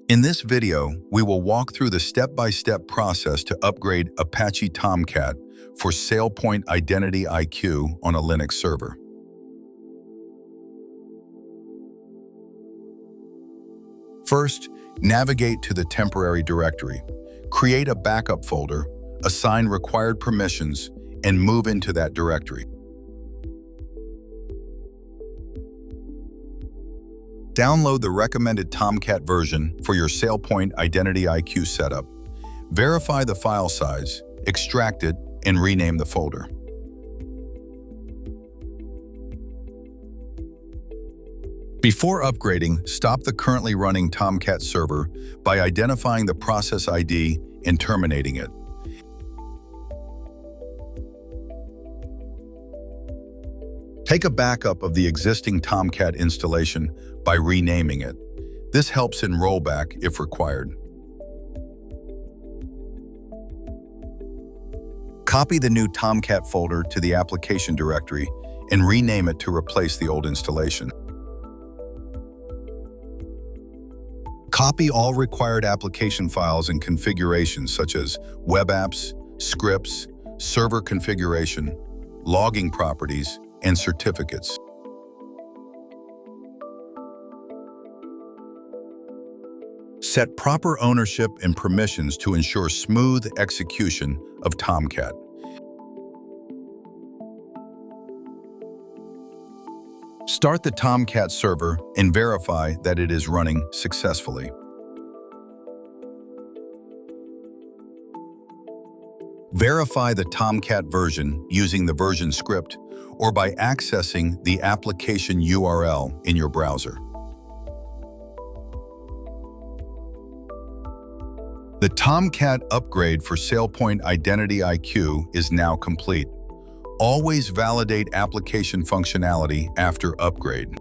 In this video, we will walk through the step-by-step process to upgrade Apache Tomcat for SailPoint IIQ on a Linux server. First, navigate to the temporary directory. Create a backup folder, assign required permissions, and move into that directory. Download the recommended Tomcat version for your SailPoint IIQ setup. Verify the file size, extract it, and rename the folder. Before upgrading, stop the currently running Tomcat server by identifying the process ID and terminating it. Take a backup of the existing Tomcat installation by renaming it. This helps in rollback if required. Copy the new Tomcat folder to the application directory and rename it to replace the old installation. Copy all required application files and configurations such as webapps, scripts, server configuration, logging properties, and certificates. Set proper ownership and permissions to ensure smooth execution of Tomcat. Start the Tomcat server and verify that it is running successfully. Verify the Tomcat version using the version script or by accessing the application URL in your browser. The Tomcat upgrade for SailPoint IIQ is now complete. Always validate application functionality after upgrade.